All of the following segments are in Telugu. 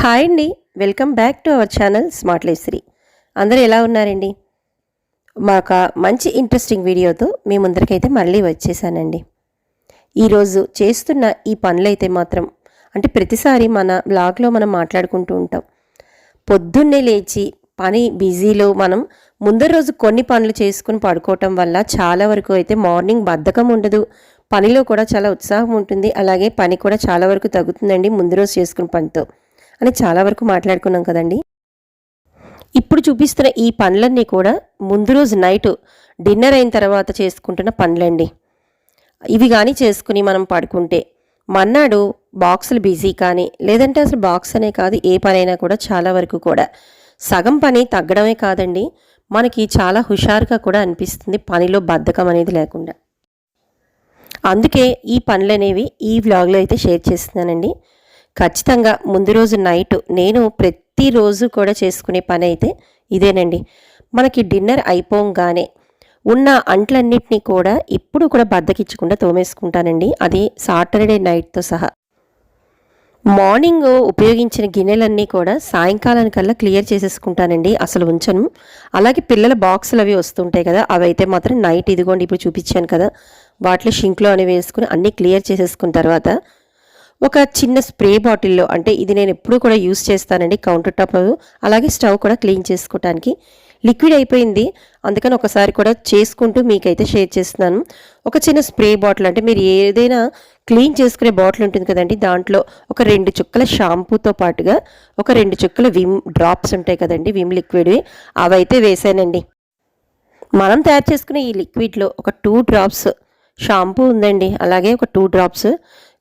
హాయ్ అండి. Welcome back to our channel smart life Sri. అందరూ ఎలా ఉన్నారండి? మాక మంచి ఇంట్రెస్టింగ్ వీడియోతో మీ ముందరికైతే మళ్ళీ వచ్చేసానండి. ఈరోజు చేస్తున్న ఈ పనులైతే మాత్రం అంటే ప్రతిసారి మన బ్లాగ్లో మనం మాట్లాడుకుంటూ ఉంటాం. పొద్దున్నే లేచి పని బిజీలో మనం ముందర రోజు కొన్ని పనులు చేసుకుని పడుకోవటం వల్ల చాలా వరకు అయితే మార్నింగ్ బద్ధకం ఉండదు, పనిలో కూడా చాలా ఉత్సాహం ఉంటుంది, అలాగే పని కూడా చాలా వరకు తగ్గుతుందండి ముందు రోజు చేసుకున్న పనితో అని చాలా వరకు మాట్లాడుకున్నాం కదండి. ఇప్పుడు చూపిస్తున్న ఈ పనులన్నీ కూడా ముందు రోజు నైట్ డిన్నర్ అయిన తర్వాత చేసుకుంటున్న పనులండి. ఇవి కానీ చేసుకుని మనం పడుకుంటే మన్నాడు బాక్సులు బిజీ కానీ లేదంటే అసలు బాక్స్ అనే కాదు ఏ పనైనా కూడా చాలా వరకు కూడా సగం పని తగ్గడమే కాదండి, మనకి చాలా హుషారుగా కూడా అనిపిస్తుంది పనిలో బద్ధకం అనేది లేకుండా. అందుకే ఈ పనులు అనేవి ఈ వ్లాగ్లో అయితే షేర్ చేస్తున్నానండి. ఖచ్చితంగా ముందు రోజు నైట్ నేను ప్రతిరోజు కూడా చేసుకునే పని అయితే ఇదేనండి. మనకి డిన్నర్ అయిపోగానే ఉన్న అంట్లన్నిటినీ కూడా ఇప్పుడు కూడా బద్దకిచ్చకుండా తోమేసుకుంటానండి, అది సాటర్డే నైట్తో సహా. మార్నింగ్ ఉపయోగించిన గిన్నెలన్నీ కూడా సాయంకాలానికల్లా క్లియర్ చేసేసుకుంటానండి, అసలు ఉంచను. అలాగే పిల్లల బాక్సులు అవి వస్తుంటాయి కదా, అవి అయితే మాత్రం నైట్ ఇదిగోండి ఇప్పుడు చూపించాను కదా వాటిలో షింక్లో అని వేసుకుని అన్నీ క్లియర్ చేసేసుకున్న తర్వాత ఒక చిన్న స్ప్రే బాటిల్లో, అంటే ఇది నేను ఎప్పుడూ కూడా యూస్ చేస్తానండి కౌంటర్ టాప్ అలాగే స్టవ్ కూడా క్లీన్ చేసుకోవడానికి. లిక్విడ్ అయిపోయింది, అందుకని ఒకసారి కూడా చేసుకుంటూ మీకైతే షేర్ చేస్తున్నాను. ఒక చిన్న స్ప్రే బాటిల్, అంటే మీరు ఏదైనా క్లీన్ చేసుకునే బాటిల్ ఉంటుంది కదండి, దాంట్లో ఒక 2 చుక్కల షాంపూతో పాటుగా ఒక 2 చుక్కల విమ్ డ్రాప్స్ ఉంటాయి కదండి, విమ్ లిక్విడ్వి, అవైతే వేసానండి. మనం తయారు చేసుకునే ఈ లిక్విడ్లో ఒక 2 డ్రాప్స్ షాంపూ ఉందండి, అలాగే ఒక 2 డ్రాప్స్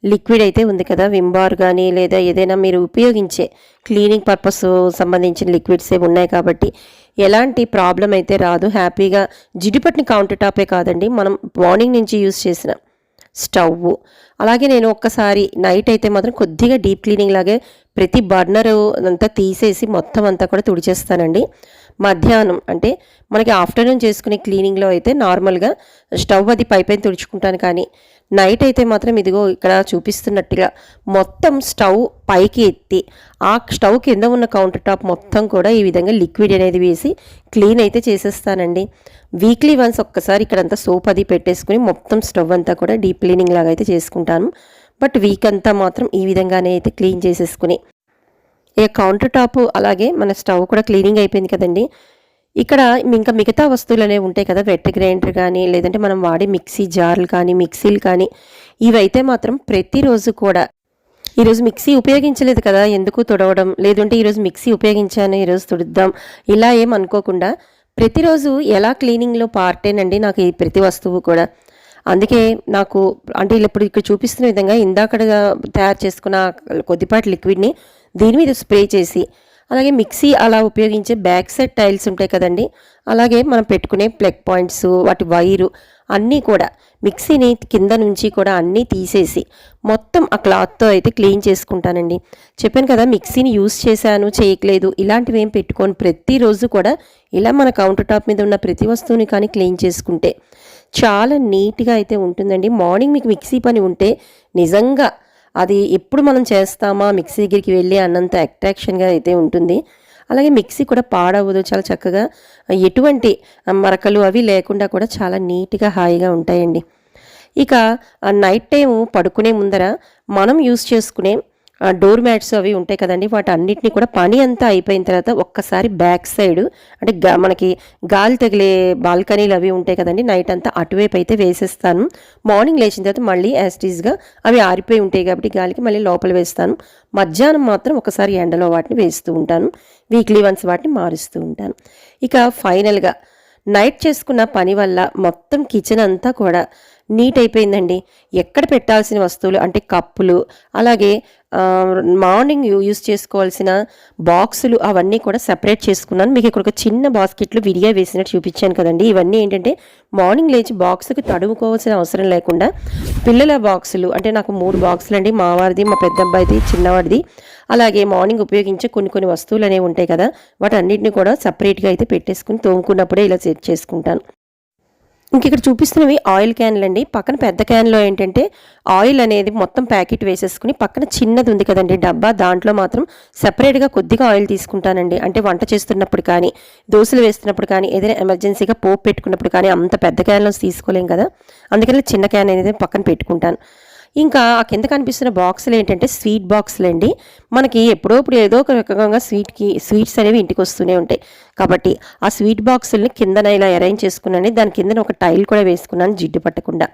లిక్విడ్ అయితే ఉంది కదా, విమ్ బార్ కానీ లేదా ఏదైనా మీరు ఉపయోగించే క్లీనింగ్ పర్పస్ సంబంధించిన లిక్విడ్స్ ఏ ఉన్నాయి కాబట్టి ఎలాంటి ప్రాబ్లం అయితే రాదు. హ్యాపీగా జిడిపట్టిన కౌంటర్ టాపే కాదండి, మనం మార్నింగ్ నుంచి యూస్ చేసిన స్టవ్. అలాగే నేను ఒక్కసారి నైట్ అయితే మాత్రం కొద్దిగా డీప్ క్లీనింగ్ లాగే ప్రతి బర్నర్ అంతా తీసేసి మొత్తం అంతా కూడా తుడిచేస్తానండి. మధ్యాహ్నం అంటే మనకి ఆఫ్టర్నూన్ చేసుకునే క్లీనింగ్లో అయితే నార్మల్గా స్టవ్ అది పైపైన తుడుచుకుంటాను, కానీ నైట్ అయితే మాత్రం ఇదిగో ఇక్కడ చూపిస్తున్నట్టుగా మొత్తం స్టవ్ పైకి ఎత్తి ఆ స్టవ్ కింద ఉన్న కౌంటర్ టాప్ మొత్తం కూడా ఈ విధంగా లిక్విడ్ అనేది వేసి క్లీన్ అయితే చేసేస్తానండి. వీక్లీ వన్స్ ఒక్కసారి ఇక్కడంతా సోప్ అది పెట్టేసుకుని మొత్తం స్టవ్ అంతా కూడా డీప్ క్లీనింగ్ లాగా అయితే చేసుకుంటాను. బట్ వీక్ అంతా మాత్రం ఈ విధంగానే అయితే క్లీన్ చేసేసుకుని ఇక కౌంటర్ టాప్ అలాగే మన స్టవ్ కూడా క్లీనింగ్ అయిపోయింది కదండి. ఇక్కడ ఇంకా మిగతా వస్తువులు అనేవి ఉంటాయి కదా, వెట్ గ్రైండర్ కానీ లేదంటే మనం వాడే మిక్సీ జార్లు కానీ మిక్సీలు కానీ ఇవైతే మాత్రం ప్రతిరోజు కూడా ఈరోజు మిక్సీ ఉపయోగించలేదు కదా ఎందుకు తుడవడం, లేదంటే ఈరోజు మిక్సీ ఉపయోగించాను ఈరోజు తుడుద్దాం ఇలా ఏం అనుకోకుండా ప్రతిరోజు ఎలా క్లీనింగ్లో పార్టేనండి నాకు ఈ ప్రతి వస్తువు కూడా. అందుకే నాకు అంటే ఇప్పుడు ఇక్కడ చూపిస్తున్న విధంగా ఇందాక తయారు చేసుకున్న కొద్దిపాటి లిక్విడ్ని దీని మీద స్ప్రే చేసి, అలాగే మిక్సీ అలా ఉపయోగించే బ్యాక్ సైడ్ టైల్స్ ఉంటాయి కదండి, అలాగే మనం పెట్టుకునే ప్లగ్ పాయింట్స్ వాటి వైరు అన్నీ కూడా మిక్సీని కింద నుంచి కూడా అన్నీ తీసేసి మొత్తం ఆ క్లాత్తో అయితే క్లీన్ చేసుకుంటానండి. చెప్పాను కదా మిక్సీని యూస్ చేశాను చేయట్లేదు ఇలాంటివి ఏం పెట్టుకొని ప్రతిరోజు కూడా ఇలా మన కౌంటర్ టాప్ మీద ఉన్న ప్రతి వస్తువుని కానీ క్లీన్ చేసుకుంటే చాలా నీట్గా అయితే ఉంటుందండి. మార్నింగ్ మీకు మిక్సీ పని ఉంటే నిజంగా అది ఎప్పుడు మనం చేస్తామా మిక్సీ దగ్గరికి వెళ్ళి అన్నంత అట్రాక్షన్గా అయితే ఉంటుంది. అలాగే మిక్సీ కూడా పాడవదు, చాలా చక్కగా ఎటువంటి మరకలు అవి లేకుండా కూడా చాలా నీట్గా హాయిగా ఉంటాయండి. ఇక నైట్ టైం పడుకునే ముందర మనం యూస్ చేసుకునే డోర్ మ్యాట్స్ అవి ఉంటాయి కదండి, వాటి అన్నిటినీ కూడా పని అంతా అయిపోయిన తర్వాత ఒక్కసారి బ్యాక్ సైడ్ అంటే మనకి గాలి తగిలే బాల్కనీలు అవి ఉంటాయి కదండి, నైట్ అంతా అటువైపు అయితే వేసేస్తాను. మార్నింగ్ లేచిన తర్వాత మళ్ళీ యాస్టీస్గా అవి ఆరిపోయి ఉంటాయి కాబట్టి గాలికి మళ్ళీ లోపల వేస్తాను. మధ్యాహ్నం మాత్రం ఒకసారి ఎండలో వాటిని వేస్తూ ఉంటాను, వీక్లీ వన్స్ వాటిని మారుస్తూ ఉంటాను. ఇక ఫైనల్గా నైట్ చేసుకున్న పని వల్ల మొత్తం కిచెన్ అంతా కూడా నీట్ అయిపోయిందండి. ఎక్కడ పెట్టాల్సిన వస్తువులు అంటే కప్పులు, అలాగే మార్నింగ్ యూస్ చేసుకోవాల్సిన బాక్సులు అవన్నీ కూడా సెపరేట్ చేసుకున్నాను. మీకు ఇక్కడ ఒక చిన్న బాస్కెట్లు విడిగా వేసినట్టు చూపించాను కదండి. ఇవన్నీ ఏంటంటే మార్నింగ్ లేచి బాక్స్కి తడుముకోవాల్సిన అవసరం లేకుండా పిల్లల బాక్సులు, అంటే నాకు 3 బాక్సులు అండి, మా వారిది, మా పెద్ద అబ్బాయిది, చిన్నవాడిది, అలాగే మార్నింగ్ ఉపయోగించే కొన్ని వస్తువులు అనేవి ఉంటాయి కదా, వాటి అన్నింటినీ కూడా సపరేట్గా అయితే పెట్టేసుకుని తోముకున్నప్పుడే ఇలా సెట్ చేసుకుంటాను. ఇంక ఇక్కడ చూపిస్తున్నవి ఆయిల్ క్యాన్లు అండి. పక్కన పెద్ద క్యాన్లో ఏంటంటే ఆయిల్ అనేది మొత్తం ప్యాకెట్ వేసేసుకుని, పక్కన చిన్నది ఉంది కదండి డబ్బా, దాంట్లో మాత్రం సెపరేట్గా కొద్దిగా ఆయిల్ తీసుకుంటానండి. అంటే వంట చేస్తున్నప్పుడు కానీ, దోశలు వేస్తున్నప్పుడు కానీ, ఏదైనా ఎమర్జెన్సీగా పోపు పెట్టుకున్నప్పుడు కానీ అంత పెద్ద క్యాన్లో తీసుకోలేం కదా, అందుకని చిన్న క్యాన్ అనేది పక్కన పెట్టుకుంటాను. ఇంకా ఆ కింద కనిపిస్తున్న బాక్సులు ఏంటంటే స్వీట్ బాక్సులు అండి. మనకి ఎప్పుడో ఇప్పుడు ఏదో ఒక రకంగా స్వీట్స్ అనేవి ఇంటికి వస్తూనే ఉంటాయి. కాబట్టి ఆ స్వీట్ బాక్సుల్ని కిందన ఇలా అరేంజ్ చేసుకున్నాను. దాని కిందన ఒక టైల్ కూడా వేసుకున్నాను జిడ్డు పట్టకుండా.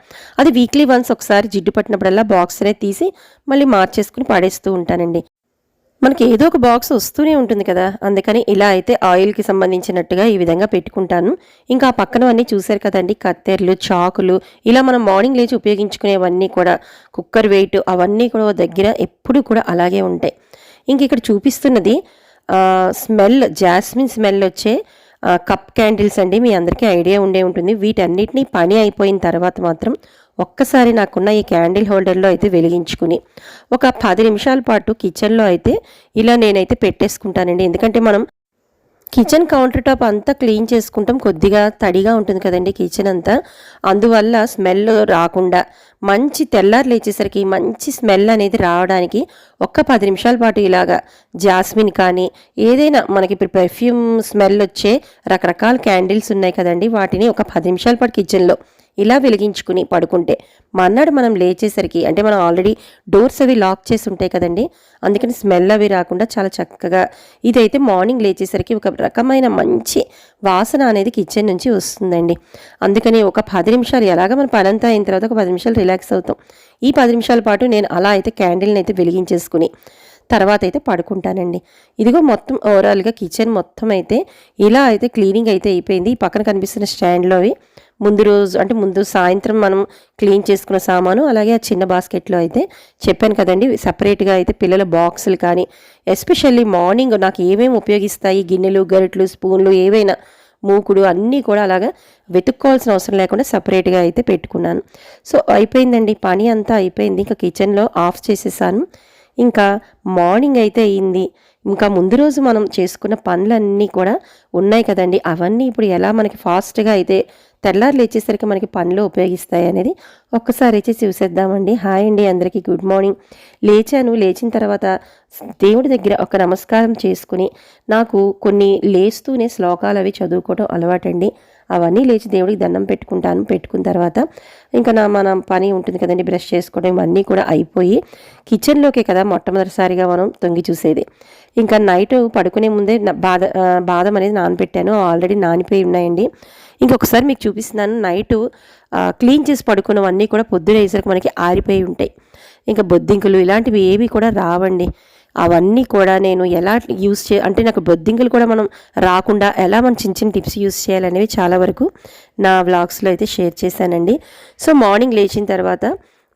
అది వీక్లీ వన్స్ ఒకసారి జిడ్డు పట్టినప్పుడల్లా బాక్స్ అనేది తీసి మళ్ళీ మార్చేసుకుని పడేస్తూ ఉంటానండి. మనకి ఏదో ఒక బాక్స్ వస్తూనే ఉంటుంది కదా, అందుకని ఇలా అయితే ఆయిల్కి సంబంధించినట్టుగా ఈ విధంగా పెట్టుకుంటాను. ఇంకా ఆ పక్కనవన్నీ చూశారు కదండి, కత్తెరలు, చాకులు, ఇలా మనం మార్నింగ్ లేచి ఉపయోగించుకునేవన్నీ కూడా, కుక్కర్ వెయిట్ అవన్నీ కూడా దగ్గర ఎప్పుడు కూడా అలాగే ఉంటాయి. ఇంక ఇక్కడ చూపిస్తున్నది స్మెల్, జాస్మిన్ స్మెల్ వచ్చే కప్ క్యాండిల్స్ అండి. మీ అందరికీ ఐడియా ఉండే ఉంటుంది. వీటన్నిటినీ పని అయిపోయిన తర్వాత మాత్రం ఒక్కసారి నాకున్న ఈ క్యాండిల్ హోల్డర్లో అయితే వెలిగించుకుని ఒక 10 నిమిషాల పాటు కిచెన్లో అయితే ఇలా నేనైతే పెట్టేసుకుంటానండి. ఎందుకంటే మనం కిచెన్ కౌంటర్ టాప్ అంతా క్లీన్ చేసుకుంటాం, కొద్దిగా తడిగా ఉంటుంది కదండి కిచెన్ అంతా, అందువల్ల స్మెల్ రాకుండా మంచి తెల్లారు లేచేసరికి మంచి స్మెల్ అనేది రావడానికి ఒక్క 10 నిమిషాల పాటు ఇలాగా జాస్మిన్ కానీ ఏదైనా మనకి ఇప్పుడు పెర్ఫ్యూమ్ స్మెల్ వచ్చే రకరకాల క్యాండిల్స్ ఉన్నాయి కదండి, వాటిని ఒక 10 నిమిషాల పాటు కిచెన్లో ఇలా వెలిగించుకుని పడుకుంటే మర్నాడు మనం లేచేసరికి, అంటే మనం ఆల్రెడీ డోర్స్ అవి లాక్ చేసి ఉంటాయి కదండి, అందుకని స్మెల్ అవి రాకుండా చాలా చక్కగా ఇదైతే మార్నింగ్ లేచేసరికి ఒక రకమైన మంచి వాసన అనేది కిచెన్ నుంచి వస్తుందండి. అందుకని ఒక 10 నిమిషాలు ఎలాగ మన పనంతా అయిన తర్వాత ఒక 10 నిమిషాలు రిలాక్స్ అవుతాం. ఈ 10 నిమిషాల పాటు నేను అలా అయితే క్యాండిల్ని అయితే వెలిగించేసుకుని తర్వాత అయితే పడుకుంటానండి. ఇదిగో మొత్తం ఓవరాల్గా కిచెన్ మొత్తం అయితే ఇలా అయితే క్లీనింగ్ అయితే అయిపోయింది. ఈ పక్కన కనిపిస్తున్న స్టాండ్లో అవి ముందు సాయంత్రం మనం క్లీన్ చేసుకున్న సామాను, అలాగే ఆ చిన్న బాస్కెట్లో అయితే చెప్పాను కదండి సపరేట్గా అయితే పిల్లల బాక్సులు కానీ, ఎస్పెషల్లీ మార్నింగ్ నాకు ఏమేమి ఉపయోగిస్తాయి, గిన్నెలు, గరిటెలు, స్పూన్లు, ఏవైనా మూకుడు అన్నీ కూడా అలాగా వెతుక్కోవాల్సిన అవసరం లేకుండా సపరేట్గా అయితే పెట్టుకున్నాను. సో అయిపోయిందండి, పని అంతా అయిపోయింది. ఇంకా కిచెన్లో ఆఫ్ చేసేసాను. ఇంకా మార్నింగ్ అయితే అయింది. ఇంకా ముందు రోజు మనం చేసుకున్న పనులన్నీ కూడా ఉన్నాయి కదండి, అవన్నీ ఇప్పుడు ఎలా మనకి ఫాస్ట్గా అయితే తెల్లారు లేచేసరికి మనకి పనిలో ఉపయోగిస్తాయి అనేది ఒక్కసారి అయితే చూసేద్దామండి. హాయ్ అండి, అందరికీ గుడ్ మార్నింగ్. లేచిన తర్వాత దేవుడి దగ్గర ఒక నమస్కారం చేసుకుని, నాకు కొన్ని లేస్తూనే శ్లోకాలు అవి చదువుకోవడం అలవాటండి. అవన్నీ లేచి దేవుడికి దండం పెట్టుకుంటాను. పెట్టుకున్న తర్వాత ఇంకా మన పని ఉంటుంది కదండి, బ్రష్ చేసుకోవడం ఇవన్నీ కూడా అయిపోయి కిచెన్లోకే కదా మొట్టమొదటిసారిగా మనం తొంగి చూసేది. ఇంకా నైట్ పడుకునే ముందే బాదం అనేది నానబెట్టాను, ఆల్రెడీ నానిపోయి ఉన్నాయండి. ఇంకొకసారి మీకు చూపిస్తున్నాను. నైటు క్లీన్ చేసి పడుకున్నవన్నీ కూడా పొద్దున వేసరికి మనకి ఆరిపోయి ఉంటాయి. ఇంకా బొద్దింకలు ఇలాంటివి ఏవి కూడా రావండి. అవన్నీ కూడా నేను ఎలా అంటే నాకు బొద్దింకలు కూడా మనం రాకుండా ఎలా మనం చిన్న చిన్న టిప్స్ యూస్ చేయాలనేవి చాలా వరకు నా వ్లాగ్స్లో అయితే షేర్ చేశానండి. సో మార్నింగ్ లేచిన తర్వాత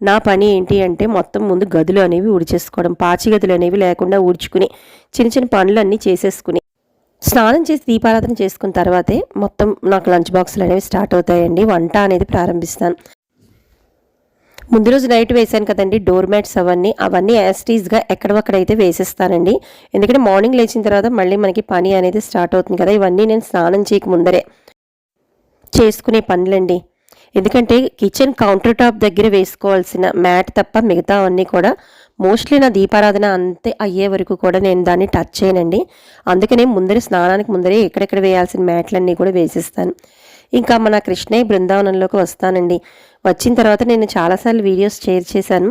నా పని ఏంటి అంటే మొత్తం ముందు గదులు అనేవి ఊడ్చేసుకోవడం, పాచి గదులు అనేవి లేకుండా ఊడ్చుకుని చిన్న చిన్న పనులన్నీ చేసేసుకుని స్నానం చేసి దీపారాధన చేసుకున్న తర్వాతే మొత్తం నాకు లంచ్ బాక్సులు అనేవి స్టార్ట్ అవుతాయండి. వంట అనేది ప్రారంభిస్తాను. ముందు రోజు నైట్ వేసాను కదండి డోర్ మ్యాట్స్, అవన్నీ యాస్టీస్గా ఎక్కడొక్కడైతే వేసేస్తానండి. ఎందుకంటే మార్నింగ్ లేచిన తర్వాత మళ్ళీ మనకి పని అనేది స్టార్ట్ అవుతుంది కదా. ఇవన్నీ నేను స్నానం చేయక ముందరే చేసుకునే పనులండి. ఎందుకంటే కిచెన్ కౌంటర్ టాప్ దగ్గర వేసుకోవాల్సిన మ్యాట్ తప్ప మిగతా అన్నీ కూడా మోస్ట్లీ నా దీపారాధన అంతే అయ్యే వరకు కూడా నేను దాన్ని టచ్ చేయనండి. అందుకనే స్నానానికి ముందరే ఎక్కడెక్కడ వేయాల్సిన మ్యాట్లన్నీ కూడా వేసేస్తాను. ఇంకా మన కృష్ణయ్య బృందావనంలోకి వస్తానండి. వచ్చిన తర్వాత నేను చాలాసార్లు వీడియోస్ షేర్ చేశాను.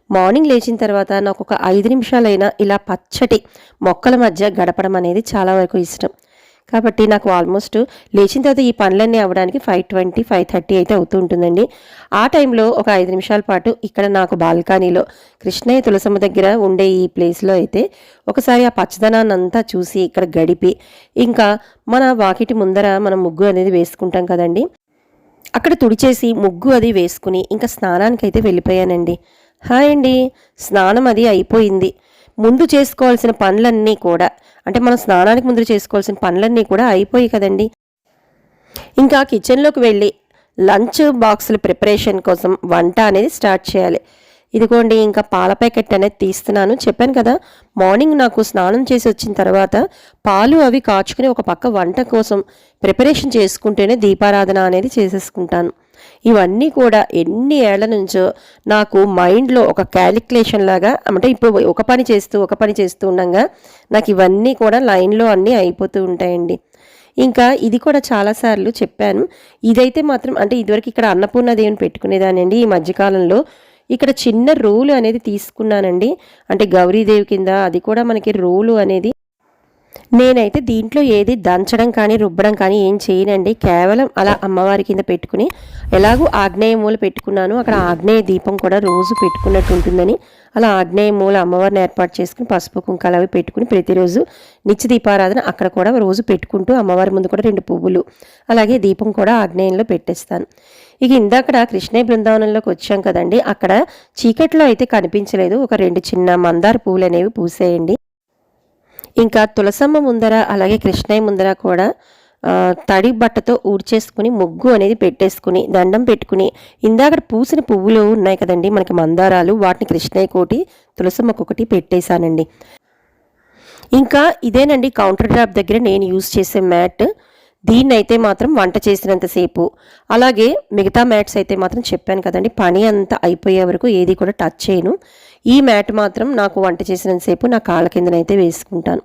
మార్నింగ్ లేచిన తర్వాత నాకు ఒక 5 నిమిషాలైనా ఇలా పచ్చటి మొక్కల మధ్య గడపడం అనేది చాలా వరకు ఇష్టం. కాబట్టి నాకు ఆల్మోస్ట్ లేచిన తర్వాత ఈ పనులన్నీ అవ్వడానికి 5:20, 5:30 అయితే అవుతూ ఉంటుందండి. ఆ టైంలో ఒక 5 నిమిషాల పాటు ఇక్కడ నాకు బాల్కనీలో కృష్ణయ్య తులసమ్మ దగ్గర ఉండే ఈ ప్లేస్లో అయితే ఒకసారి ఆ పచ్చదనాన్ని అంతా చూసి ఇక్కడ గడిపి, ఇంకా మన వాకిటి ముందర మనం ముగ్గు అనేది వేసుకుంటాం కదండి, అక్కడ తుడిచేసి ముగ్గు అది వేసుకుని ఇంకా స్నానానికి అయితే వెళ్ళిపోయానండి. హాయ్ అండి, స్నానం అది అయిపోయింది. ముందు చేసుకోవాల్సిన పనులన్నీ కూడా, అంటే మనం స్నానానికి ముందు చేసుకోవాల్సిన పనులన్నీ కూడా అయిపోయి కదండి. ఇంకా కిచెన్లోకి వెళ్ళి లంచ్ బాక్సుల ప్రిపరేషన్ కోసం వంట అనేది స్టార్ట్ చేయాలి. ఇదిగోండి ఇంకా పాల ప్యాకెట్ అనేది తీస్తున్నాను. చెప్పాను కదా, మార్నింగ్ నాకు స్నానం చేసి వచ్చిన తర్వాత పాలు అవి కాచుకుని ఒక పక్క వంట కోసం ప్రిపరేషన్ చేసుకుంటేనే దీపారాధన అనేది చేసేసుకుంటాను. ఇవన్నీ కూడా ఎన్ని ఏళ్ల నుంచో నాకు మైండ్లో ఒక క్యాలిక్యులేషన్ లాగా, అంటే ఇప్పుడు ఒక పని చేస్తూ ఉండగా నాకు ఇవన్నీ కూడా లైన్లో అన్నీ అయిపోతూ ఉంటాయండి. ఇంకా ఇది కూడా చాలాసార్లు చెప్పాను. ఇదైతే మాత్రం అంటే ఇదివరకు ఇక్కడ అన్నపూర్ణదేవిని పెట్టుకునేదానండి. ఈ మధ్యకాలంలో ఇక్కడ చిన్న రోలు అనేది తీసుకున్నానండి. అంటే గౌరీదేవి కింద అది కూడా మనకి రోలు అనేది. నేనైతే దీంట్లో ఏది దంచడం కానీ రుబ్బడం కానీ ఏం చేయనండి. కేవలం అలా అమ్మవారి కింద పెట్టుకుని, ఎలాగూ ఆగ్నేయ మూల పెట్టుకున్నాను, అక్కడ ఆగ్నేయ దీపం కూడా రోజు పెట్టుకున్నట్టు ఉంటుందని అలా ఆగ్నేయ మూల అమ్మవారిని ఏర్పాటు చేసుకుని పసుపు కుంకాలు అవి పెట్టుకుని ప్రతిరోజు నిత్య దీపారాధన అక్కడ కూడా రోజు పెట్టుకుంటూ అమ్మవారి ముందు కూడా 2 పువ్వులు అలాగే దీపం కూడా ఆగ్నేయంలో పెట్టేస్తాను. ఇక ఇందాకడ కృష్ణయ్య బృందావనంలోకి వచ్చాం కదండి, అక్కడ చీకట్లో అయితే కనిపించలేదు. ఒక 2 చిన్న మందార పువ్వులు అనేవి పూసేయండి. ఇంకా తులసమ్మ ముందర అలాగే కృష్ణయ్య ముందర కూడా తడి బట్టతో ఊడ్చేసుకుని ముగ్గు అనేది పెట్టేసుకుని దండం పెట్టుకుని, ఇందాక పూసిన పువ్వులు ఉన్నాయి కదండి మనకి మందారాలు, వాటిని కృష్ణయ్య కోటి తులసమ్మకు ఒకటి పెట్టేశానండి. ఇంకా ఇదేనండి కౌంటర్ టాప్ దగ్గర నేను యూజ్ చేసే మ్యాట్. దీన్నైతే మాత్రం వంట చేసినంతసేపు, అలాగే మిగతా మ్యాట్స్ అయితే మాత్రం చెప్పాను కదండి పని అంతా అయిపోయే వరకు ఏది కూడా టచ్ చేయను. ఈ మ్యాట్ మాత్రం నాకు వంట చేసినంతసేపు నా కాళ్ళ కిందనైతే వేసుకుంటాను.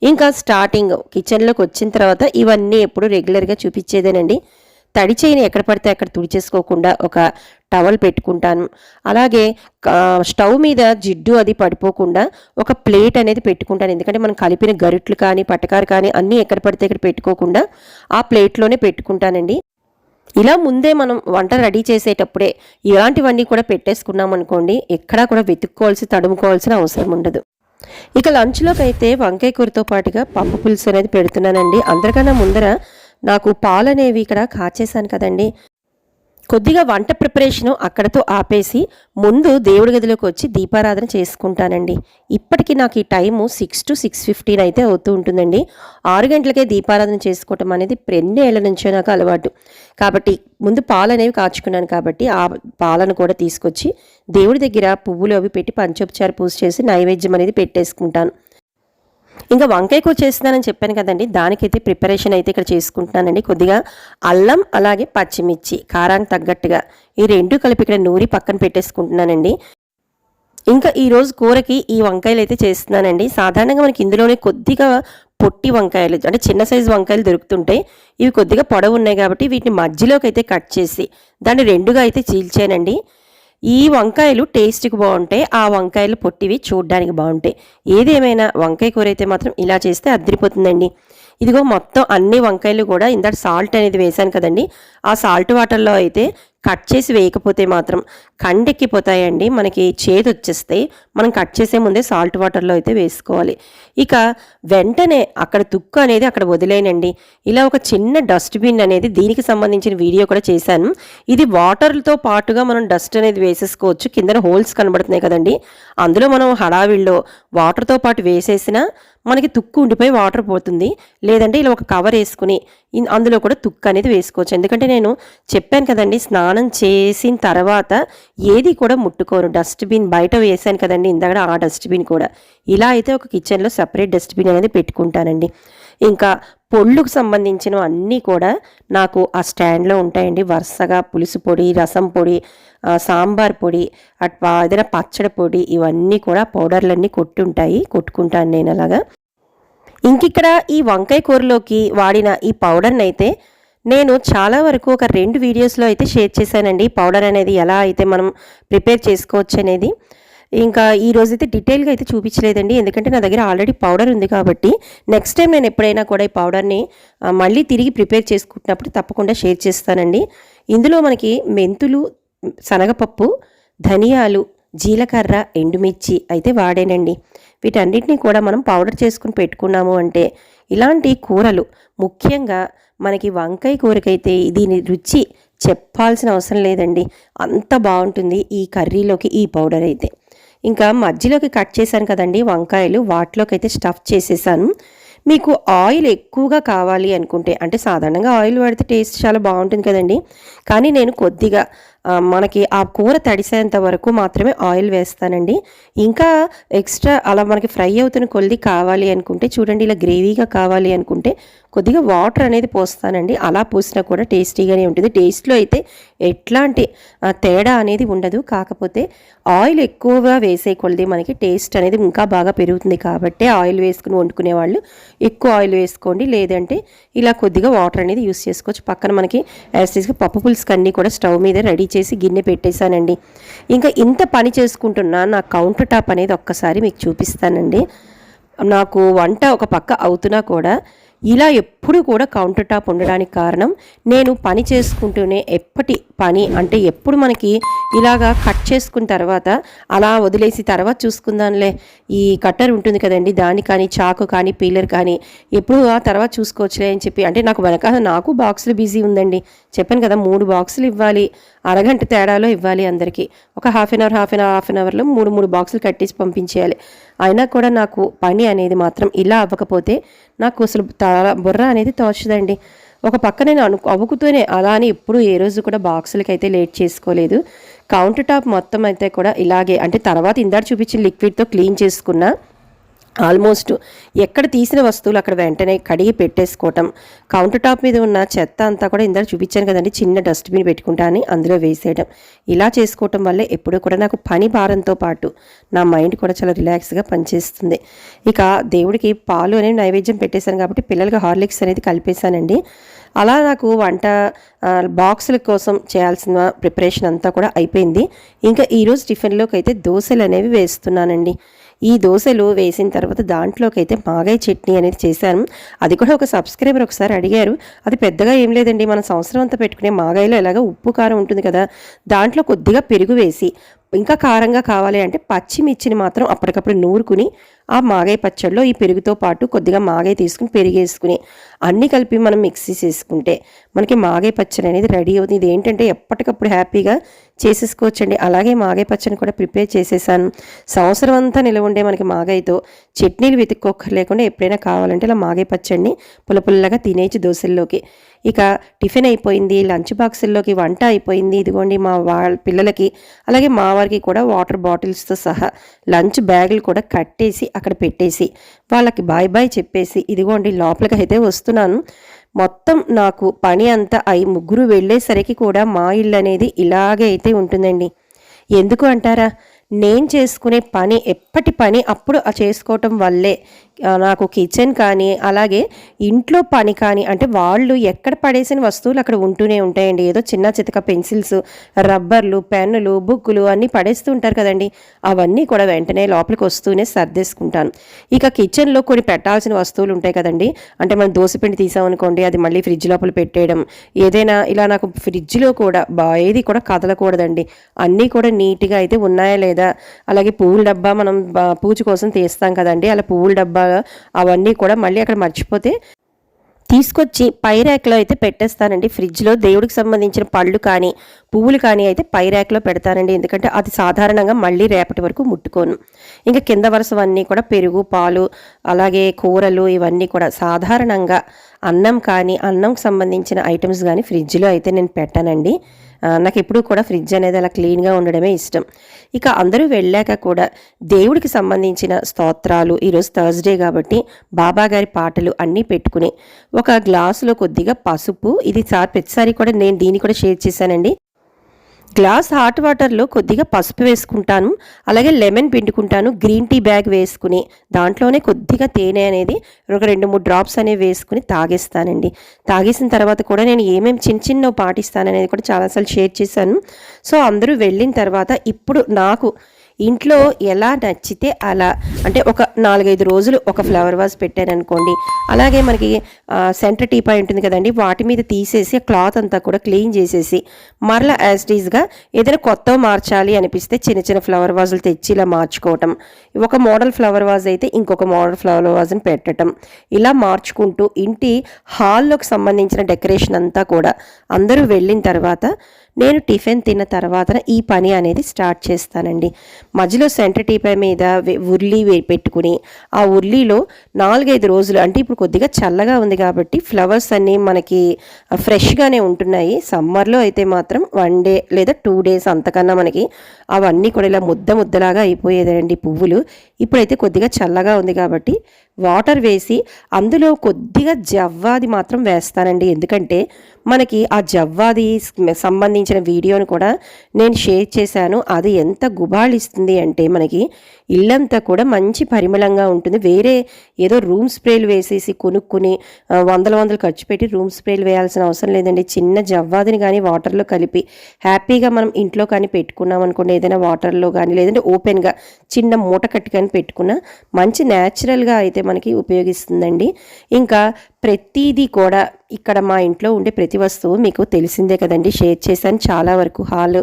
ఇంకా స్టార్టింగ్ కిచెన్లోకి వచ్చిన తర్వాత ఇవన్నీ ఎప్పుడు రెగ్యులర్గా చూపించేదేనండి. తడి చేయని ఎక్కడ పడితే అక్కడ తుడిచేసుకోకుండా ఒక టవల్ పెట్టుకుంటాను. అలాగే స్టవ్ మీద జిడ్డు అది పడిపోకుండా ఒక ప్లేట్ అనేది పెట్టుకుంటాను. ఎందుకంటే మనం కలిపిన గరిట్లు కానీ పట్టకారు కానీ అన్నీ ఎక్కడ పడితే ఇక్కడ పెట్టుకోకుండా ఆ ప్లేట్లోనే పెట్టుకుంటానండి. ఇలా ముందే మనం వంట రెడీ చేసేటప్పుడే ఇలాంటివన్నీ కూడా పెట్టేసుకున్నాం అనుకోండి, ఎక్కడా కూడా తడుముకోవాల్సిన అవసరం ఉండదు. ఇక లంచ్లోకి అయితే వంకాయ కూరతో పాటుగా పప్పు పులుసు అనేది పెడుతున్నానండి. అందరికన్నా ముందర నాకు పాలు అనేవి ఇక్కడ కాచేసాను కదండి, కొద్దిగా వంట ప్రిపరేషను అక్కడతో ఆపేసి ముందు దేవుడి గదిలోకి వచ్చి దీపారాధన చేసుకుంటానండి. ఇప్పటికీ నాకు ఈ టైము 6 to 6:15 అయితే అవుతూ ఉంటుందండి. 6 గంటలకే దీపారాధన చేసుకోవటం అనేది 2 ఏళ్ల నుంచే నాకు అలవాటు. కాబట్టి ముందు పాలు అనేవి కాచుకున్నాను కాబట్టి ఆ పాలను కూడా తీసుకొచ్చి దేవుడి దగ్గర పువ్వులు అవి పెట్టి పంచోపచార పూజ చేసి నైవేద్యం అనేది పెట్టేసుకుంటాను. ఇంకా వంకాయ కూర చేస్తున్నానని చెప్పాను కదండి, దానికైతే ప్రిపరేషన్ అయితే ఇక్కడ చేసుకుంటున్నానండి. కొద్దిగా అల్లం అలాగే పచ్చిమిర్చి కారానికి తగ్గట్టుగా ఈ 2 కలిపి ఇక్కడ నూరి పక్కన పెట్టేసుకుంటున్నానండి. ఇంకా ఈరోజు కూరకి ఈ వంకాయలు అయితే చేస్తున్నానండి. సాధారణంగా మనకి ఇందులోనే కొద్దిగా పొట్టి వంకాయలు అంటే చిన్న సైజు వంకాయలు దొరుకుతుంటాయి. ఇవి కొద్దిగా పొడవు ఉన్నాయి కాబట్టి వీటిని మధ్యలోకి అయితే కట్ చేసి దాన్ని 2గా అయితే చీల్చానండి. ఈ వంకాయలు టేస్ట్కి బాగుంటాయి, ఆ వంకాయలు పొట్టివి చూడ్డానికి బాగుంటాయి. ఏదేమైనా వంకాయ కూర అయితే మాత్రం ఇలా చేస్తే అద్దరిపోతుందండి. ఇదిగో మొత్తం అన్ని వంకాయలు కూడా ఇందాక సాల్ట్ అనేది వేశాను కదండి, ఆ సాల్ట్ వాటర్లో అయితే కట్ చేసి వేయకపోతే మాత్రం కండెక్కిపోతాయండి, మనకి చేదు వచ్చేస్తాయి. మనం కట్ చేసే ముందే సాల్ట్ వాటర్లో అయితే వేసుకోవాలి. ఇక వెంటనే అక్కడ తుక్కు అనేది అక్కడ వదిలేనండి. ఇలా ఒక చిన్న డస్ట్బిన్ అనేది దీనికి సంబంధించిన వీడియో కూడా చేశాను. ఇది వాటర్తో పాటుగా మనం డస్ట్ అనేది వేసేసుకోవచ్చు. కింద హోల్స్ కనబడుతున్నాయి కదండి, అందులో మనం హడావిడిలో వాటర్తో పాటు వేసేసినా మనకి తుక్కు ఉండిపోయి వాటర్ పోతుంది. లేదంటే ఇలా ఒక కవర్ వేసుకుని అందులో కూడా తుక్కు అనేది వేసుకోవచ్చు. ఎందుకంటే నేను చెప్పాను కదండి, స్నానం చేసిన తర్వాత ఏది కూడా ముట్టుకోను. డస్ట్బిన్ బయట వేసాను కదండి ఇందాక, ఆ డస్ట్బిన్ కూడా ఇలా అయితే ఒక కిచెన్లో సపరేట్ డస్ట్బిన్ అనేది పెట్టుకుంటానండి. ఇంకా పొళ్ళుకు సంబంధించిన అన్నీ కూడా నాకు ఆ స్టాండ్లో ఉంటాయండి. వరుసగా పులుసు పొడి, రసం పొడి, సాంబార్ పొడి, ఏదైనా పచ్చడి పొడి, ఇవన్నీ కూడా పౌడర్లన్నీ కొట్టుకుంటాను నేను అలాగా. ఇంకిక్కడ ఈ వంకాయ కూరలోకి వాడిన ఈ పౌడర్ని అయితే నేను చాలా వరకు ఒక 2 వీడియోస్లో అయితే షేర్ చేశానండి. పౌడర్ అనేది ఎలా అయితే మనం ప్రిపేర్ చేసుకోవచ్చు అనేది. ఇంకా ఈరోజైతే డీటెయిల్గా అయితే చూపించలేదండి, ఎందుకంటే నా దగ్గర ఆల్రెడీ పౌడర్ ఉంది కాబట్టి నెక్స్ట్ టైం నేను ఎప్పుడైనా కూడా ఈ పౌడర్ని మళ్ళీ తిరిగి ప్రిపేర్ చేసుకుంటున్నప్పుడు తప్పకుండా షేర్ చేస్తానండి. ఇందులో మనకి మెంతులు, శనగపప్పు, ధనియాలు, జీలకర్ర, ఎండుమిర్చి అయితే వాడేనండి. వీటన్నిటిని కూడా మనం పౌడర్ చేసుకుని పెట్టుకున్నాము అంటే ఇలాంటి కూరలు, ముఖ్యంగా మనకి వంకాయ కూరకైతే దీని రుచి చెప్పాల్సిన అవసరం లేదండి, అంత బాగుంటుంది ఈ కర్రీలోకి ఈ పౌడర్ అయితే. ఇంకా మధ్యలోకి కట్ చేశాను కదండి వంకాయలు, వాటిలోకి అయితే స్టఫ్ చేసేసాను. మీకు ఆయిల్ ఎక్కువగా కావాలి అనుకుంటే, అంటే సాధారణంగా ఆయిల్ వాడితే టేస్ట్ చాలా బాగుంటుంది కదండి, కానీ నేను కొద్దిగా మనకి ఆ కూర తడిసేంత వరకు మాత్రమే ఆయిల్ వేస్తానండి. ఇంకా ఎక్స్ట్రా అలా మనకి ఫ్రై అవుతున్న కొద్ది కావాలి అనుకుంటే చూడండి, ఇలా గ్రేవీగా కావాలి అనుకుంటే కొద్దిగా వాటర్ అనేది పోస్తానండి. అలా పోసినా కూడా టేస్టీగానే ఉంటుంది. టేస్ట్లో అయితే ఎట్లాంటి తేడా అనేది ఉండదు. కాకపోతే ఆయిల్ ఎక్కువగా వేసే కొద్ది మనకి టేస్ట్ అనేది ఇంకా బాగా పెరుగుతుంది కాబట్టి ఆయిల్ వేసుకుని వండుకునే వాళ్ళు ఎక్కువ ఆయిల్ వేసుకోండి. లేదంటే ఇలా కొద్దిగా వాటర్ అనేది యూస్ చేసుకోవచ్చు. పక్కన మనకి యాసిడ్స్గా పప్పు పులుసుకి అన్నీ కూడా స్టవ్ మీద రెడీ చేసి గిన్నె పెట్టేశానండి. ఇంకా ఇంత పని చేసుకుంటున్నా నా కౌంటర్ టాప్ అనేది ఒక్కసారి మీకు చూపిస్తానండి. నాకు వంట ఒక పక్క అవుతున్నా కూడా ఇలా ఎప్పుడు కూడా కౌంటర్ టాప్ ఉండడానికి కారణం, నేను పని చేసుకుంటూనే ఎప్పటి పని అంటే ఎప్పుడు మనకి ఇలాగా కట్ చేసుకున్న తర్వాత అలా వదిలేసి తర్వాత చూసుకుందాంలే, ఈ కట్టర్ ఉంటుంది కదండి దాన్ని కానీ చాకు కానీ పీలర్ కానీ ఎప్పుడు ఆ తర్వాత చూసుకోవచ్చులే అని చెప్పి, అంటే నాకు బాక్సులు బిజీ ఉందండి. చెప్పాను కదా 3 బాక్సులు ఇవ్వాలి, అరగంట తేడాలో ఇవ్వాలి అందరికీ. ఒక హాఫ్ అన్ అవర్లో 3 బాక్సులు కట్టేసి పంపించేయాలి. అయినా కూడా నాకు పని అనేది మాత్రం ఇలా అవ్వకపోతే నాకు అసలు బుర్ర అనేది తోచదండి. ఒక పక్క నేను అవ్వుకుతూనే అలా అని ఎప్పుడు ఏ రోజు కూడా బాక్సులకి అయితే లేట్ చేసుకోలేదు. కౌంటర్ టాప్ మొత్తం అయితే కూడా ఇలాగే, అంటే తర్వాత ఇందాక చూపించిన లిక్విడ్తో క్లీన్ చేసుకున్నా. ఆల్మోస్ట్ ఎక్కడ తీసిన వస్తువులు అక్కడ వెంటనే కడిగి పెట్టేసుకోవటం, కౌంటర్ టాప్ మీద ఉన్న చెత్త అంతా కూడా ఇందాక చూపించాను కదండి, చిన్న డస్ట్బిన్ పెట్టుకుంటాను అందులో వేసేయడం. ఇలా చేసుకోవటం వల్ల ఎప్పుడూ కూడా నాకు పని భారంతో పాటు నా మైండ్ కూడా చాలా రిలాక్స్గా పనిచేస్తుంది. ఇక దేవుడికి పాలు అనేవి నైవేద్యం పెట్టేశాను కాబట్టి పిల్లలకి హార్లిక్స్ అనేది కలిపేశానండి. అలా నాకు వంట బాక్సుల కోసం చేయాల్సిన ప్రిపరేషన్ అంతా కూడా అయిపోయింది. ఇంకా ఈరోజు టిఫిన్లోకి అయితే దోశలు అనేవి వేస్తున్నానండి. ఈ దోశలు వేసిన తర్వాత దాంట్లోకి అయితే మాగాయ చట్నీ అనేది చేశాను. అది కూడా ఒక సబ్స్క్రైబర్ ఒకసారి అడిగారు. అది పెద్దగా ఏం లేదండి, మనం సంవత్సరం అంతా పెట్టుకునే మాగాయలో ఎలాగో ఉప్పు కారం ఉంటుంది కదా, దాంట్లో కొద్దిగా పెరుగు వేసి ఇంకా కారంగా కావాలి అంటే పచ్చిమిర్చిని మాత్రం అప్పటికప్పుడు నూరుకుని ఆ మాగాయ పచ్చడిలో ఈ పెరుగుతో పాటు కొద్దిగా మాగాయ తీసుకుని పెరిగేసుకుని అన్నీ కలిపి మనం మిక్సీ చేసుకుంటే మనకి మాగాయ పచ్చడి అనేది రెడీ అవుతుంది. ఇది ఏంటంటే ఎప్పటికప్పుడు హ్యాపీగా చేసేసుకోవచ్చండి. అలాగే మాగాయ పచ్చడిని కూడా ప్రిపేర్ చేసేసాను. సంవత్సరం అంతా నిలవ ఉండే మనకి మాగాయతో చట్నీలు వెతుక్కోక్కర్లేకుండా ఎప్పుడైనా కావాలంటే ఇలా మాగాయ పచ్చడిని పుల్లపుల్లగా తినేసి దోశల్లోకి. ఇక టిఫిన్ అయిపోయింది, లంచ్ బాక్సుల్లోకి వంట అయిపోయింది. ఇదిగోండి మా పిల్లలకి అలాగే మా వారికి కూడా వాటర్ బాటిల్స్తో సహా లంచ్ బ్యాగులు కూడా కట్టేసి అక్కడ పెట్టేసి వాళ్ళకి బాయ్ బాయ్ చెప్పేసి ఇదిగోండి లోపలికి అయితే వస్తున్నాను. మొత్తం నాకు పని అంతా ముగ్గురు వెళ్ళేసరికి కూడా మా ఇల్లు అనేది ఇలాగే అయితే ఉంటుందండి. ఎందుకు అంటారా, నేను చేసుకునే పని ఎప్పటి పని అప్పుడు చేసుకోవటం వల్లే నాకు కిచెన్ కానీ అలాగే ఇంట్లో పని కానీ, అంటే వాళ్ళు ఎక్కడ పడేసిన వస్తువులు అక్కడ ఉంటూనే ఉంటాయండి. ఏదో చిన్న చితక పెన్సిల్స్, రబ్బర్లు, పెన్నులు, బుక్కులు అన్నీ పడేస్తూ ఉంటారు కదండి, అవన్నీ కూడా వెంటనే లోపలికి వస్తూనే సర్దేసుకుంటాను. ఇక కిచెన్లో కొన్ని పెట్టాల్సిన వస్తువులు ఉంటాయి కదండి, అంటే మనం దోసపిండి తీసామనుకోండి అది మళ్ళీ ఫ్రిడ్జ్ లోపల పెట్టేయడం, ఏదైనా ఇలా నాకు ఫ్రిడ్జ్లో కూడా ఏది కూడా కదలకూడదండి, అన్నీ కూడా నీట్గా అయితే ఉన్నాయా లేదా. అలాగే పువ్వుల డబ్బా మనం పూజ కోసం తీస్తాం కదండి, అలా పువ్వుల డబ్బా అవన్నీ కూడా మళ్ళీ అక్కడ మర్చిపోతే తీసుకొచ్చి పై ర్యాక్లో అయితే పెట్టేస్తానండి. ఫ్రిడ్జ్లో దేవుడికి సంబంధించిన పళ్ళు కానీ పువ్వులు కానీ అయితే పై ర్యాక్లో పెడతానండి, ఎందుకంటే అది సాధారణంగా మళ్ళీ రేపటి వరకు ముట్టుకోను. ఇంకా కింద వరుసవన్నీ కూడా పెరుగు, పాలు, అలాగే కూరలు ఇవన్నీ కూడా సాధారణంగా అన్నం కానీ అన్నంకి సంబంధించిన ఐటమ్స్ కానీ ఫ్రిడ్జ్లో అయితే నేను పెట్టానండి. నాకు ఎప్పుడూ కూడా ఫ్రిడ్జ్ అనేది అలా క్లీన్గా ఉండడమే ఇష్టం. ఇక అందరూ వెళ్ళాక కూడా దేవుడికి సంబంధించిన స్తోత్రాలు, ఈరోజు థర్స్డే కాబట్టి బాబా గారి పాటలు అన్నీ పెట్టుకుని ఒక గ్లాసులో కొద్దిగా పసుపు, ఇది ప్రతిసారి కూడా నేను దీన్ని కూడా షేర్ చేశానండి, గ్లాస్ హాట్ వాటర్లో కొద్దిగా పసుపు వేసుకుంటాను, అలాగే లెమన్ పిండుకుంటాను, గ్రీన్ టీ బ్యాగ్ వేసుకుని దాంట్లోనే కొద్దిగా తేనె అనేది ఒక 2-3 డ్రాప్స్ అనేవి వేసుకుని తాగేస్తానండి. తాగేసిన తర్వాత కూడా నేను ఏమేమి చిన్న పాటిస్తాననేది కూడా చాలాసార్లు షేర్ చేశాను. సో అందరూ వెళ్ళిన తర్వాత ఇప్పుడు నాకు ఇంట్లో ఎలా నచ్చితే అలా, అంటే ఒక 4-5 రోజులు ఒక ఫ్లవర్ వాజ్ పెట్టాను అనుకోండి, అలాగే మనకి సెంటర్ టీపాయ్ ఉంటుంది కదండి, వాటి మీద తీసేసి క్లాత్ అంతా కూడా క్లీన్ చేసేసి మరలా యాజ్టీజ్గా ఏదైనా కొత్తగా మార్చాలి అనిపిస్తే చిన్న చిన్న ఫ్లవర్ వాజులు తెచ్చి ఇలా మార్చుకోవటం, ఒక మోడల్ ఫ్లవర్ వాజ్ అయితే ఇంకొక మోడల్ ఫ్లవర్ వాజ్ని పెట్టడం, ఇలా మార్చుకుంటూ ఇంటి హాల్లోకి సంబంధించిన డెకరేషన్ అంతా కూడా అందరూ వెళ్ళిన తర్వాత నేను టిఫిన్ తిన్న తర్వాత ఈ పని అనేది స్టార్ట్ చేస్తానండి. మధ్యలో సెంటర్ టీపై మీద ఉర్లీ పెట్టుకుని ఆ ఉర్లీలో 4-5 రోజులు, అంటే ఇప్పుడు కొద్దిగా చల్లగా ఉంది కాబట్టి ఫ్లవర్స్ అన్నీ మనకి ఫ్రెష్గానే ఉంటున్నాయి. సమ్మర్లో అయితే మాత్రం 1 డే లేదా 2 డేస్ అంతకన్నా మనకి అవన్నీ కూడా ఇలా ముద్దలాగా అయిపోయేదండి పువ్వులు. ఇప్పుడైతే కొద్దిగా చల్లగా ఉంది కాబట్టి వాటర్ వేసి అందులో కొద్దిగా జవ్వాది మాత్రం వేస్తానండి. ఎందుకంటే మనకి ఆ జవ్వాది సంబంధించిన వీడియోను కూడా నేను షేర్ చేశాను. అది ఎంత గుబాళిస్తుంది అంటే మనకి ఇల్లంతా కూడా మంచి పరిమళంగా ఉంటుంది. వేరే ఏదో రూమ్ స్ప్రేలు వేసేసి కొనుక్కుని వందలు ఖర్చు పెట్టి రూమ్ స్ప్రేలు వేయాల్సిన అవసరం లేదండి. చిన్న జవ్వాదిని కానీ వాటర్లో కలిపి హ్యాపీగా మనం ఇంట్లో కానీ పెట్టుకున్నాం అనుకోండి, ఏదైనా వాటర్లో కానీ లేదంటే ఓపెన్గా చిన్న మూట కట్టి కానీ పెట్టుకున్నా మంచి న్యాచురల్గా అయితే మనకి ఉపయోగిస్తుందండి. ఇంకా ప్రతిదీ కూడా ఇక్కడ మా ఇంట్లో ఉండే ప్రతి వస్తువు మీకు తెలిసిందే కదండి, షేర్ చేశాను చాలా వరకు. హాల్,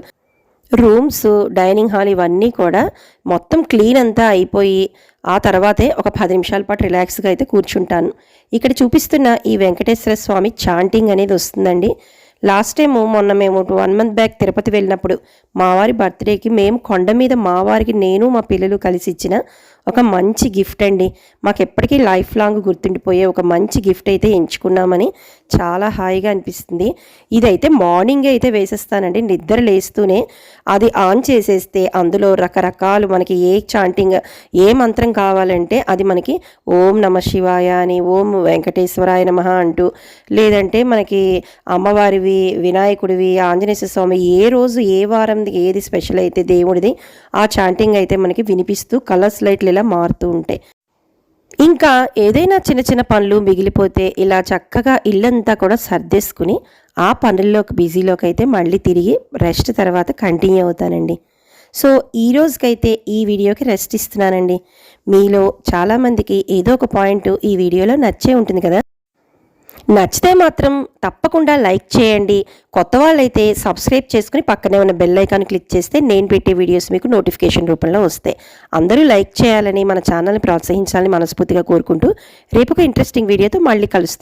రూమ్స్, డైనింగ్ హాల్ ఇవన్నీ కూడా మొత్తం క్లీన్ అంతా అయిపోయి ఆ తర్వాతే ఒక 10 నిమిషాల పాటు రిలాక్స్గా అయితే కూర్చుంటాను. ఇక్కడ చూపిస్తున్న ఈ వెంకటేశ్వర స్వామి చాంటింగ్ అనేది వస్తుందండి. లాస్ట్ టైము మొన్న మేము 1 మంత్ బ్యాక్ తిరుపతి వెళ్ళినప్పుడు మా వారి బర్త్డేకి మేము కొండ మీద మా వారికి నేను మా పిల్లలు కలిసి ఇచ్చిన ఒక మంచి గిఫ్ట్ అండి. మాకు ఎప్పటికీ లైఫ్ లాంగ్ గుర్తుండిపోయే ఒక మంచి గిఫ్ట్ అయితే ఎంచుకున్నామని చాలా హాయిగా అనిపిస్తుంది. ఇదైతే మార్నింగే అయితే వేసేస్తానండి. నిద్ర లేస్తూనే అది ఆన్ చేసేస్తే అందులో రకరకాలు మనకి ఏ చాంటింగ్, ఏ మంత్రం కావాలంటే అది మనకి ఓం నమ శివాయ అని, ఓం వెంకటేశ్వరాయ నమః అంటూ, లేదంటే మనకి అమ్మవారివి, వినాయకుడివి, ఆంజనేయ స్వామి ఏ రోజు ఏ వారంది ఏది స్పెషల్ అయితే దేవుడిది ఆ చాంటింగ్ అయితే మనకి వినిపిస్తూ కలర్స్ లైట్లు ఇలా మారుతూ ఉంటాయి. ఇంకా ఏదైనా చిన్న చిన్న పనులు మిగిలిపోతే ఇలా చక్కగా ఇల్లంతా కూడా సర్దేసుకుని ఆ పనుల్లోకి బిజీలోకి అయితే మళ్ళీ తిరిగి రెస్ట్ తర్వాత కంటిన్యూ అవుతానండి. సో ఈ రోజుకైతే ఈ వీడియోకి రెస్ట్ ఇస్తున్నానండి. మీలో చాలామందికి ఏదో ఒక పాయింట్ ఈ వీడియోలో నచ్చే ఉంటుంది కదా. నచ్చితే మాత్రం తప్పకుండా లైక్ చేయండి. కొత్త వాళ్ళైతే సబ్స్క్రైబ్ చేసుకుని పక్కనే ఉన్న బెల్ ఐకాన్ క్లిక్ చేస్తే నేను పెట్టే వీడియోస్ మీకు నోటిఫికేషన్ రూపంలో వస్తాయి. అందరూ లైక్ చేయాలని, మన ఛానల్ని ప్రోత్సహించాలని మనస్ఫూర్తిగా కోరుకుంటూ రేపు ఒక ఇంట్రెస్టింగ్ వీడియోతో మళ్ళీ కలుస్తాను.